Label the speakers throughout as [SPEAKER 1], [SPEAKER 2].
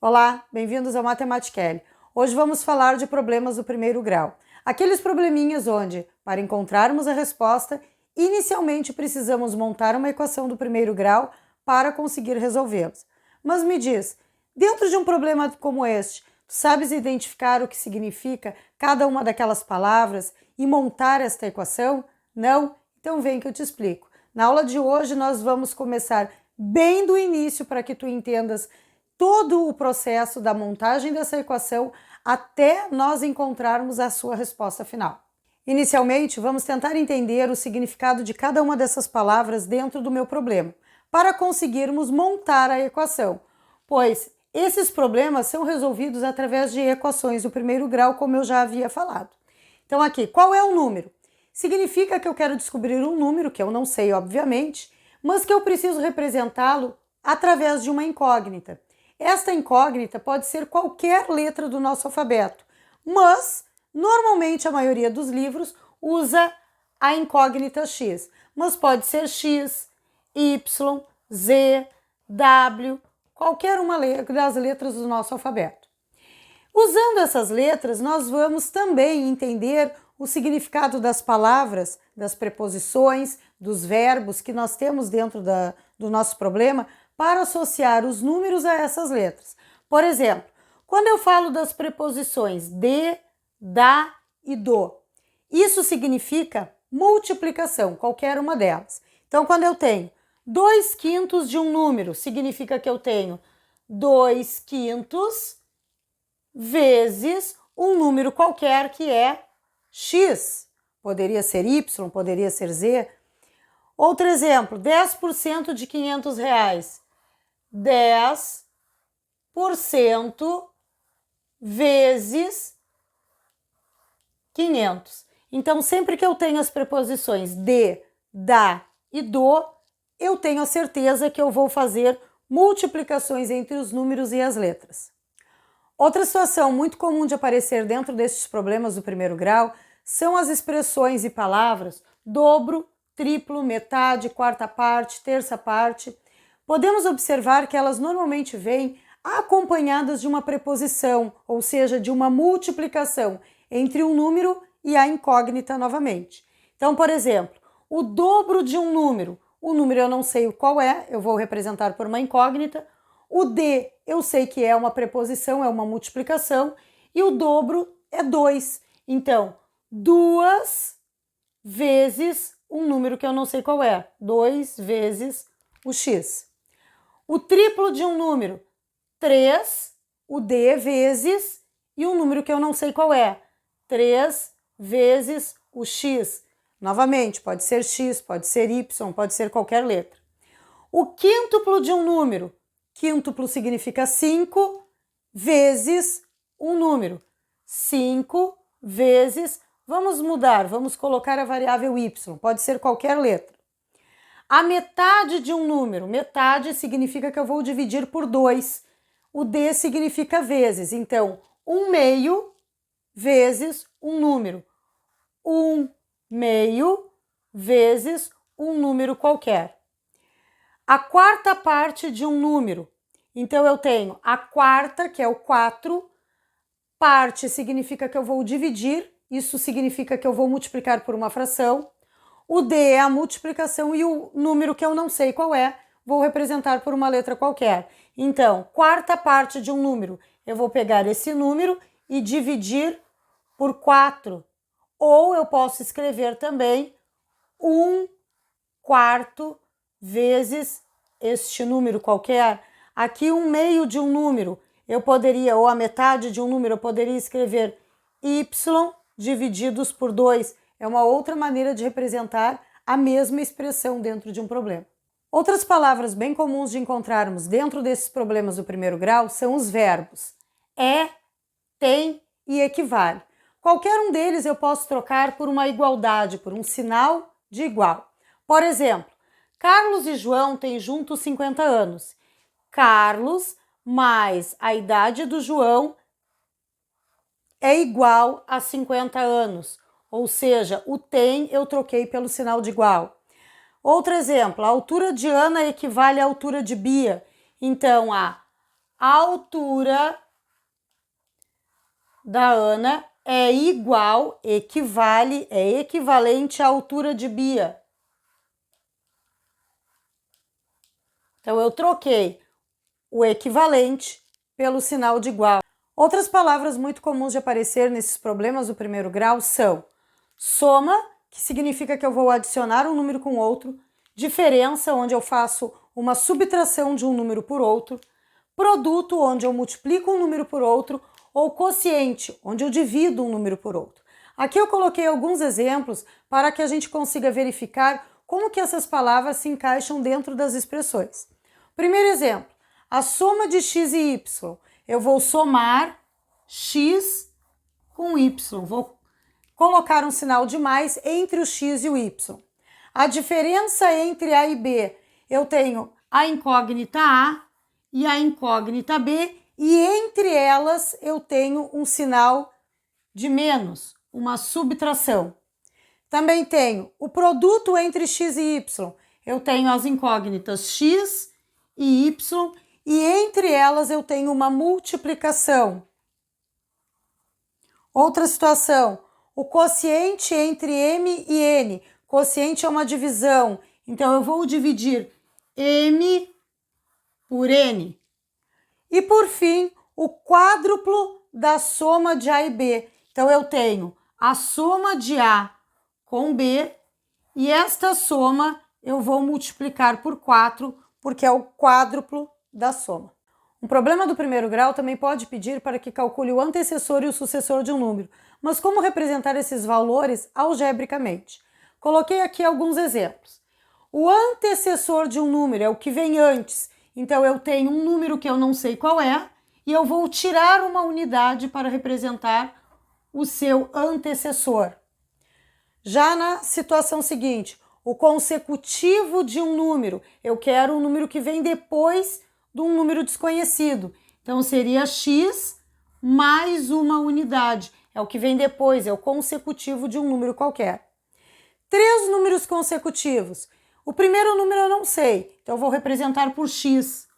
[SPEAKER 1] Olá, bem-vindos ao Matematicele. Hoje vamos falar de problemas do primeiro grau. Aqueles probleminhas onde, para encontrarmos a resposta, inicialmente precisamos montar uma equação do primeiro grau para conseguir resolvê-los. Mas me diz, dentro de um problema como este, tu sabes identificar o que significa cada uma daquelas palavras e montar esta equação? Não? Então vem que eu te explico. Na aula de hoje nós vamos começar bem do início para que tu entendas todo o processo da montagem dessa equação até nós encontrarmos a sua resposta final. Inicialmente, vamos tentar entender o significado de cada uma dessas palavras dentro do meu problema, para conseguirmos montar a equação, pois esses problemas são resolvidos através de equações do primeiro grau, como eu já havia falado. Então aqui, qual é o número? Significa que eu quero descobrir um número, que eu não sei, obviamente, mas que eu preciso representá-lo através de uma incógnita. Esta incógnita pode ser qualquer letra do nosso alfabeto, mas normalmente a maioria dos livros usa a incógnita X, mas pode ser X, Y, Z, W, qualquer uma das letras do nosso alfabeto. Usando essas letras, nós vamos também entender o significado das palavras, das preposições, dos verbos que nós temos dentro do nosso problema, para associar os números a essas letras. Por exemplo, quando eu falo das preposições de, da e do, isso significa multiplicação, qualquer uma delas. Então, quando eu tenho 2/5 de um número, significa que eu tenho 2/5 vezes um número qualquer que é X. Poderia ser Y, poderia ser Z. Outro exemplo, 10% de R$500. 10% vezes 500. Então, sempre que eu tenho as preposições de, da e do, eu tenho a certeza que eu vou fazer multiplicações entre os números e as letras. Outra situação muito comum de aparecer dentro destes problemas do primeiro grau são as expressões e palavras dobro, triplo, metade, quarta parte, terça parte. Podemos observar que elas normalmente vêm acompanhadas de uma preposição, ou seja, de uma multiplicação entre um número e a incógnita novamente. Então, por exemplo, o dobro de um número, o número eu não sei qual é, eu vou representar por uma incógnita. O de eu sei que é uma preposição, é uma multiplicação, e o dobro é 2. Então, 2 vezes um número que eu não sei qual é, 2 vezes o x. O triplo de um número, 3, o d vezes, e um número que eu não sei qual é, 3 vezes o x. Novamente, pode ser x, pode ser y, pode ser qualquer letra. O quíntuplo de um número, quíntuplo significa 5 vezes um número. 5 vezes, vamos mudar, vamos colocar a variável y, pode ser qualquer letra. A metade de um número, metade significa que eu vou dividir por 2. O d significa vezes, então 1/2 vezes um número. 1/2 vezes um número qualquer. A quarta parte de um número, então eu tenho a quarta, que é o 4, parte significa que eu vou dividir, isso significa que eu vou multiplicar por uma fração. O d é a multiplicação e o número que eu não sei qual é, vou representar por uma letra qualquer. Então, quarta parte de um número, eu vou pegar esse número e dividir por 4. Ou eu posso escrever também 1/4 vezes este número qualquer. Aqui 1/2 de um número, eu poderia, ou a metade de um número, eu poderia escrever y divididos por 2. É uma outra maneira de representar a mesma expressão dentro de um problema. Outras palavras bem comuns de encontrarmos dentro desses problemas do primeiro grau são os verbos é, tem e equivale. Qualquer um deles eu posso trocar por uma igualdade, por um sinal de igual. Por exemplo, Carlos e João têm juntos 50 anos. Carlos mais a idade do João é igual a 50 anos. Ou seja, o tem eu troquei pelo sinal de igual. Outro exemplo, a altura de Ana equivale à altura de Bia. Então, a a altura da Ana é igual, equivalente à altura de Bia. Então, eu troquei o equivalente pelo sinal de igual. Outras palavras muito comuns de aparecer nesses problemas do primeiro grau são soma, que significa que eu vou adicionar um número com outro, diferença, onde eu faço uma subtração de um número por outro, produto, onde eu multiplico um número por outro, ou quociente, onde eu divido um número por outro. Aqui eu coloquei alguns exemplos para que a gente consiga verificar como que essas palavras se encaixam dentro das expressões. Primeiro exemplo, a soma de x e y. Eu vou somar x com y. Vou colocar um sinal de mais entre o x e o y. A diferença entre A e B, eu tenho a incógnita A e a incógnita B, e entre elas eu tenho um sinal de menos, uma subtração. Também tenho o produto entre x e y. Eu tenho as incógnitas x e y, e entre elas eu tenho uma multiplicação. Outra situação, o quociente entre m e n. Quociente é uma divisão, então eu vou dividir m por n. E por fim, o quádruplo da soma de A e B. Então eu tenho a soma de A com B, e esta soma eu vou multiplicar por 4, porque é o quádruplo da soma. Um problema do primeiro grau também pode pedir para que calcule o antecessor e o sucessor de um número, mas como representar esses valores algebricamente? Coloquei aqui alguns exemplos. O antecessor de um número é o que vem antes, então eu tenho um número que eu não sei qual é, e eu vou tirar uma unidade para representar o seu antecessor. Já na situação seguinte, o consecutivo de um número, eu quero um número que vem depois de um número desconhecido. Então, seria x mais uma unidade. É o que vem depois, é o consecutivo de um número qualquer. 3 números consecutivos. O primeiro número eu não sei, então eu vou representar por x.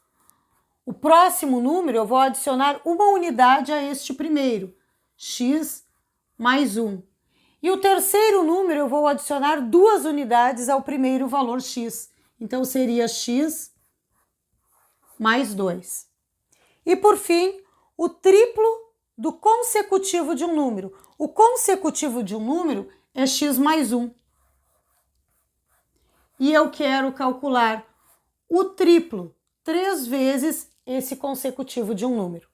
[SPEAKER 1] O próximo número eu vou adicionar uma unidade a este primeiro, x mais 1. E o terceiro número eu vou adicionar 2 unidades ao primeiro valor x. Então, seria x mais 2. E por fim, o triplo do consecutivo de um número. O consecutivo de um número é x mais 1. E eu quero calcular o triplo, 3 vezes esse consecutivo de um número.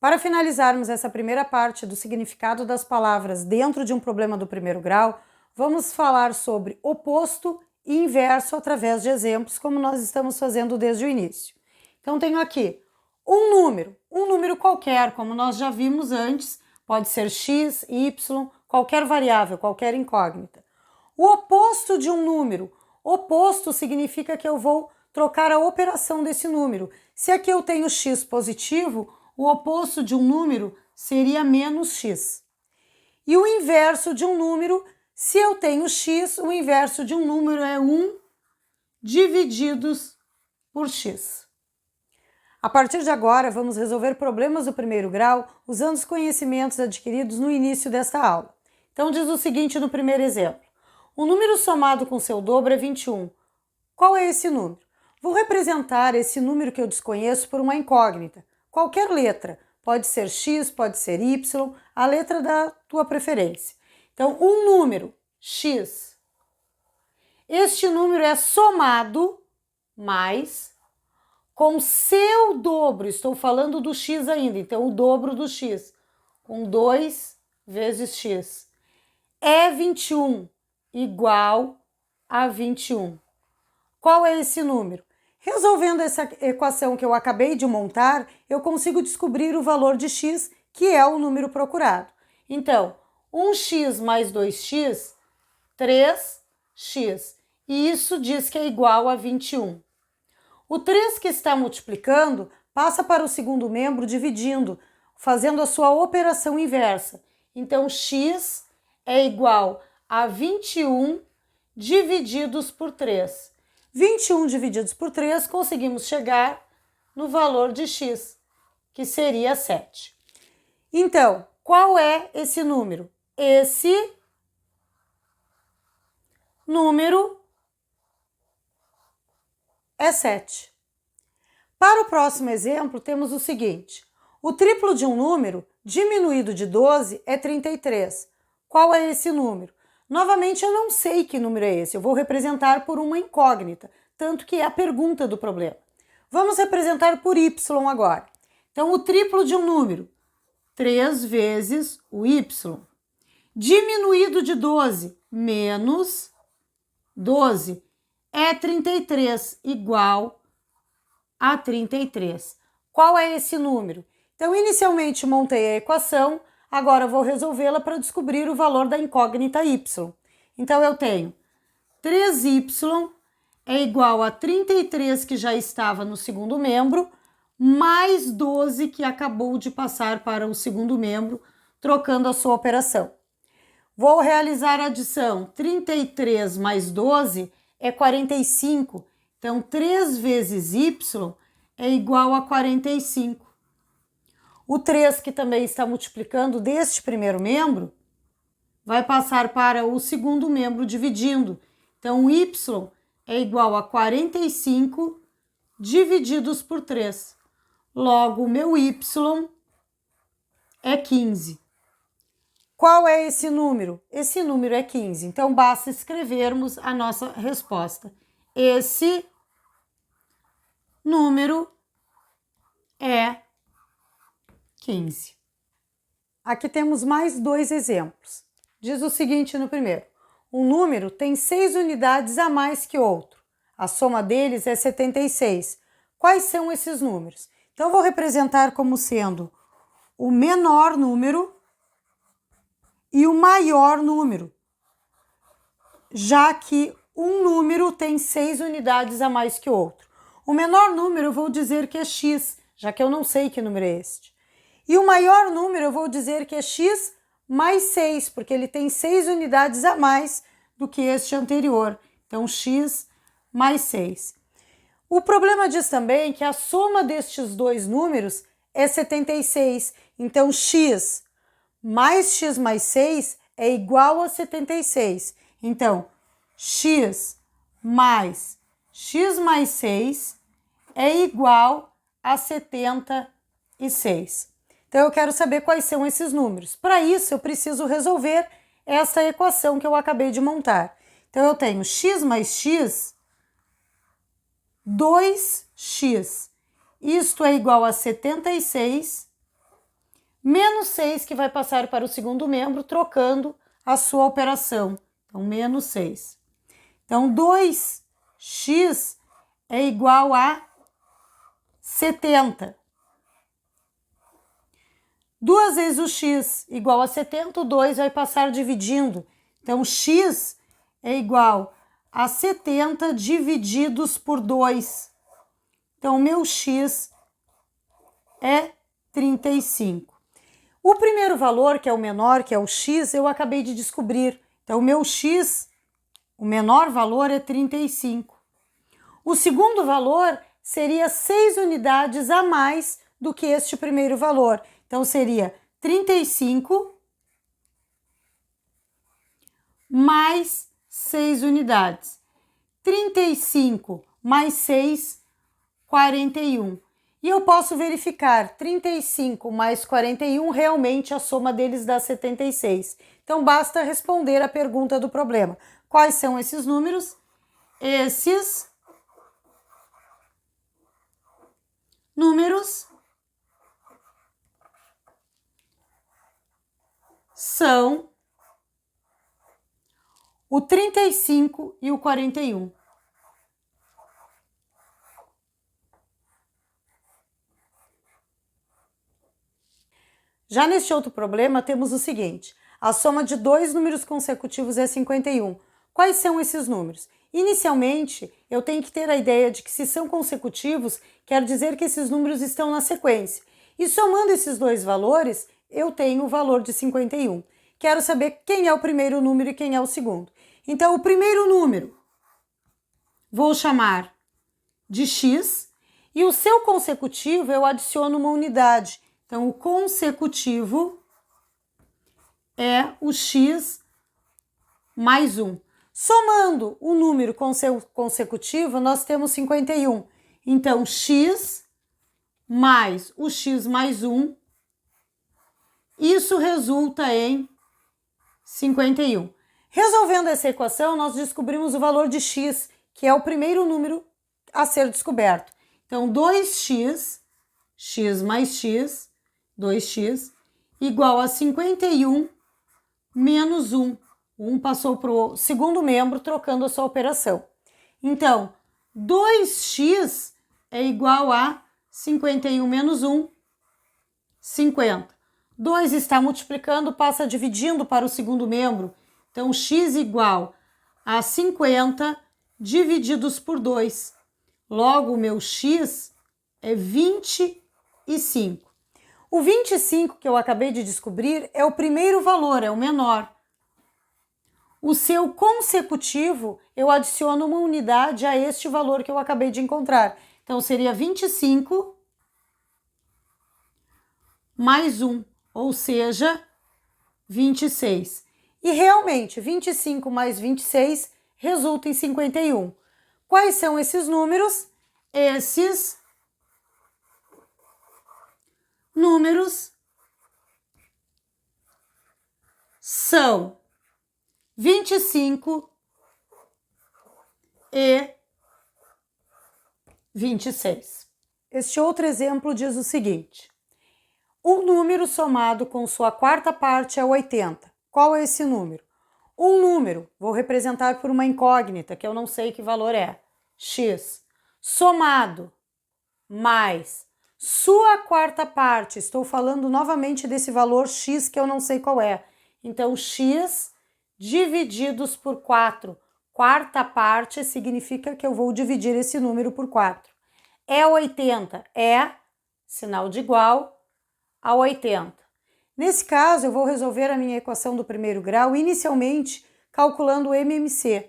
[SPEAKER 1] Para finalizarmos essa primeira parte do significado das palavras dentro de um problema do primeiro grau, vamos falar sobre oposto e inverso através de exemplos, como nós estamos fazendo desde o início. Então, tenho aqui um número qualquer, como nós já vimos antes, pode ser x, y, qualquer variável, qualquer incógnita. O oposto de um número, oposto significa que eu vou trocar a operação desse número. Se aqui eu tenho x positivo, o oposto de um número seria menos x. E o inverso de um número, se eu tenho x, o inverso de um número é 1 divididos por x. A partir de agora, vamos resolver problemas do primeiro grau usando os conhecimentos adquiridos no início desta aula. Então, diz o seguinte no primeiro exemplo. Um número somado com seu dobro é 21. Qual é esse número? Vou representar esse número que eu desconheço por uma incógnita. Qualquer letra, pode ser x, pode ser y, a letra da tua preferência. Então, um número, x. Este número é somado mais com seu dobro, estou falando do x ainda, então o dobro do x, com 2 vezes x. É 21 igual a 21. Qual é esse número? Resolvendo essa equação que eu acabei de montar, eu consigo descobrir o valor de x, que é o número procurado. Então, 1x mais 2x, 3x. E isso diz que é igual a 21. O 3 que está multiplicando passa para o segundo membro dividindo, fazendo a sua operação inversa. Então, x é igual a 21 divididos por 3. 21 divididos por 3, conseguimos chegar no valor de x, que seria 7. Então, qual é esse número? Esse número é 7. Para o próximo exemplo, temos o seguinte. O triplo de um número diminuído de 12 é 33. Qual é esse número? Novamente, eu não sei que número é esse. Eu vou representar por uma incógnita, tanto que é a pergunta do problema. Vamos representar por y agora. Então, o triplo de um número, 3 vezes o y, diminuído de 12, menos 12, é 33, igual a 33. Qual é esse número? Então, inicialmente montei a equação, agora vou resolvê-la para descobrir o valor da incógnita y. Então, eu tenho 3y é igual a 33, que já estava no segundo membro, mais 12, que acabou de passar para o segundo membro, trocando a sua operação. Vou realizar a adição. 33 mais 12 é 45. Então, 3 vezes y é igual a 45. O 3, que também está multiplicando deste primeiro membro, vai passar para o segundo membro dividindo. Então, y é igual a 45 divididos por 3. Logo, o meu y é 15. Qual é esse número? Esse número é 15. Então, basta escrevermos a nossa resposta. Esse número é 15. Aqui temos mais 2 exemplos. Diz o seguinte no primeiro. Um número tem 6 unidades a mais que outro. A soma deles é 76. Quais são esses números? Então, eu vou representar como sendo o menor número e o maior número, já que um número tem 6 unidades a mais que outro. O menor número eu vou dizer que é x, já que eu não sei que número é este. E o maior número eu vou dizer que é x mais 6, porque ele tem 6 unidades a mais do que este anterior. Então, x mais 6. O problema diz também que a soma destes dois números é 76. Então, x mais 6 é igual a 76. Então, x mais 6 é igual a 76. Então, eu quero saber quais são esses números. Para isso, eu preciso resolver essa equação que eu acabei de montar. Então, eu tenho x mais x, 2x. Isto é igual a 76, menos 6, que vai passar para o segundo membro, trocando a sua operação. Então, menos 6. Então, 2x é igual a 70. 2 vezes o x igual a 70, o 2 vai passar dividindo. Então, x é igual a 70 divididos por 2. Então, o meu x é 35. O primeiro valor, que é o menor, que é o x, eu acabei de descobrir. Então, o meu x, o menor valor é 35. O segundo valor seria 6 unidades a mais do que este primeiro valor. Então, seria 35 mais 6 unidades. 35 mais 6, 41. E eu posso verificar 35 mais 41, realmente a soma deles dá 76. Então, basta responder a pergunta do problema. Quais são esses números? Esses números são o 35 e o 41. Já neste outro problema, temos o seguinte. A soma de dois números consecutivos é 51. Quais são esses números? Inicialmente, eu tenho que ter a ideia de que se são consecutivos, quer dizer que esses números estão na sequência. E somando esses dois valores, eu tenho o valor de 51. Quero saber quem é o primeiro número e quem é o segundo. Então, o primeiro número vou chamar de x E o seu consecutivo eu adiciono uma unidade. Então, o consecutivo é o x mais 1. Somando o número consecutivo, nós temos 51. Então, x mais o x mais 1, isso resulta em 51. Resolvendo essa equação, nós descobrimos o valor de x, que é o primeiro número a ser descoberto. Então, 2x, x mais x, 2x, igual a 51 menos 1. 1 passou para o segundo membro, trocando a sua operação. Então, 2x é igual a 51 menos 1, 50. 2 está multiplicando, passa dividindo para o segundo membro. Então, x igual a 50 divididos por 2. Logo, o meu x é 25. O 25 que eu acabei de descobrir é o primeiro valor, é o menor. O seu consecutivo, eu adiciono uma unidade a este valor que eu acabei de encontrar. Então, seria 25 mais 1, ou seja, 26. E realmente, 25 mais 26 resulta em 51. Quais são esses números? Esses números são 25 e 26. Este outro exemplo diz o seguinte: um número somado com sua quarta parte é 80. Qual é esse número? Um número, vou representar por uma incógnita, que eu não sei que valor é, x, somado mais sua quarta parte, estou falando novamente desse valor x que eu não sei qual é. Então, x divididos por 4, quarta parte significa que eu vou dividir esse número por 4. É 80, é sinal de igual a 80. Nesse caso, eu vou resolver a minha equação do primeiro grau, inicialmente calculando o MMC.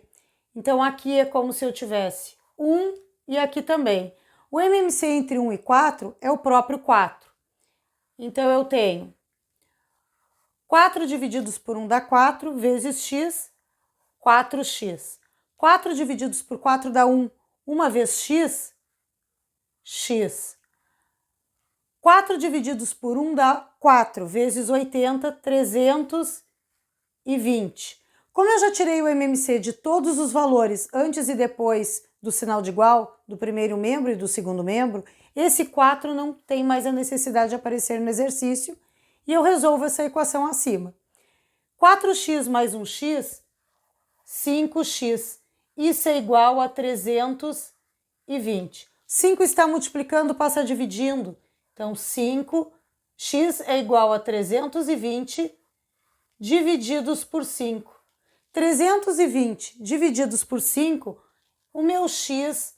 [SPEAKER 1] Então, aqui é como se eu tivesse 1 e aqui também. O MMC entre 1 e 4 é o próprio 4. Então, eu tenho 4 divididos por 1 dá 4, vezes x, 4x. 4 divididos por 4 dá 1, uma vez x, x. 4 divididos por 1 dá 4, vezes 80, 320. Como eu já tirei o MMC de todos os valores antes e depois do sinal de igual, do primeiro membro e do segundo membro, esse 4 não tem mais a necessidade de aparecer no exercício e eu resolvo essa equação acima. 4x mais 1x, 5x. Isso é igual a 320. 5 está multiplicando, passa dividindo. Então, 5x é igual a 320 divididos por 5. 320 divididos por 5, o meu x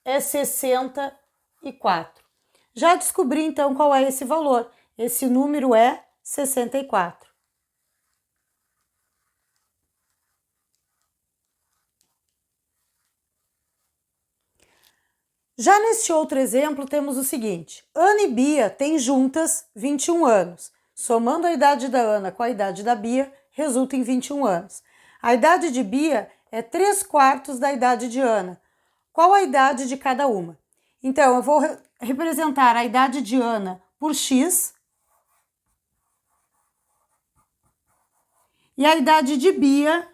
[SPEAKER 1] é 64. Já descobri, então, qual é esse valor. Esse número é 64. Já neste outro exemplo, temos o seguinte: Ana e Bia têm juntas 21 anos. Somando a idade da Ana com a idade da Bia, resulta em 21 anos. A idade de Bia é 3/4 da idade de Ana. Qual a idade de cada uma? Então, eu vou representar a idade de Ana por x e a idade de Bia.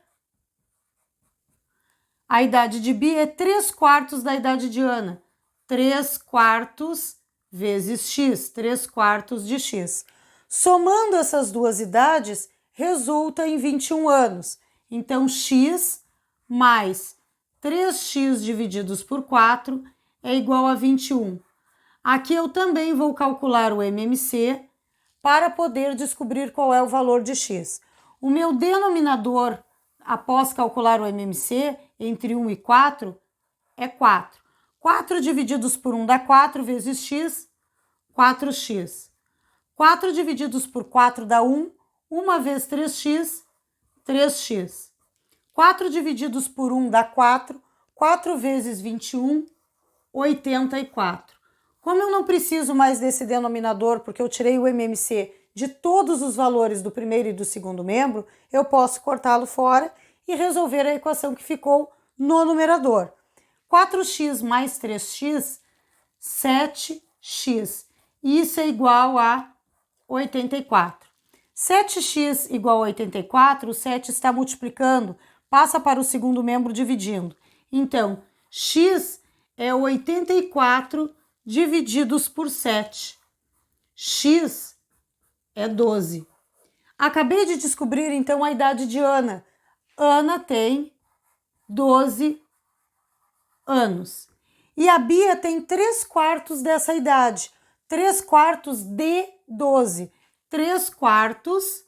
[SPEAKER 1] A idade de Bia é 3/4 da idade de Ana. 3/4 vezes x, 3/4 de x. Somando essas duas idades, resulta em 21 anos. Então, x mais 3x divididos por 4 é igual a 21. Aqui eu também vou calcular o MMC para poder descobrir qual é o valor de x. O meu denominador, após calcular o MMC, entre 1 e 4, é 4. 4 divididos por 1 dá 4, vezes x, 4x. 4 divididos por 4 dá 1, 1 vezes 3x, 3x. 4 divididos por 1 dá 4, 4 vezes 21, 84. Como eu não preciso mais desse denominador, porque eu tirei o MMC de todos os valores do primeiro e do segundo membro, eu posso cortá-lo fora e resolver a equação que ficou no numerador. 4x mais 3x, 7x. Isso é igual a 84. 7x igual a 84, o 7 está multiplicando, passa para o segundo membro dividindo. Então, x é 84 divididos por 7. X é 12. Acabei de descobrir, então, a idade de Ana. Ana tem 12 anos. E a Bia tem 3/4 dessa idade. 3/4 de 12. 3/4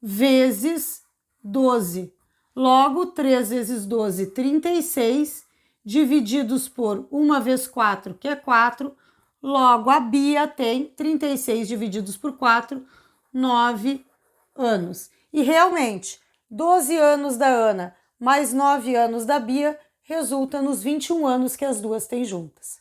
[SPEAKER 1] vezes 12. Logo, 3 vezes 12, 36, divididos por 1 vezes 4, que é 4. Logo, a Bia tem 36 divididos por 4, 9 anos. E realmente, 12 anos da Ana mais 9 anos da Bia resulta nos 21 anos que as duas têm juntas.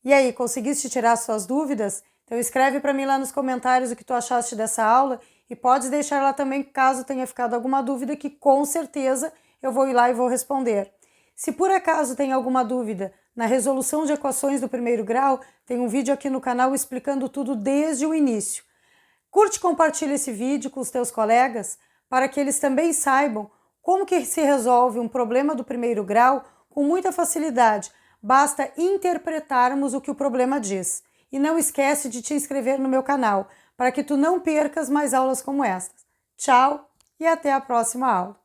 [SPEAKER 1] E aí, conseguiste tirar suas dúvidas? Então escreve para mim lá nos comentários o que tu achaste dessa aula e pode deixar lá também caso tenha ficado alguma dúvida que com certeza eu vou ir lá e vou responder. Se por acaso tem alguma dúvida na resolução de equações do primeiro grau, tem um vídeo aqui no canal explicando tudo desde o início. Curte e compartilha esse vídeo com os teus colegas para que eles também saibam como que se resolve um problema do primeiro grau com muita facilidade. Basta interpretarmos o que o problema diz. E não esquece de te inscrever no meu canal para que tu não percas mais aulas como estas. Tchau e até a próxima aula.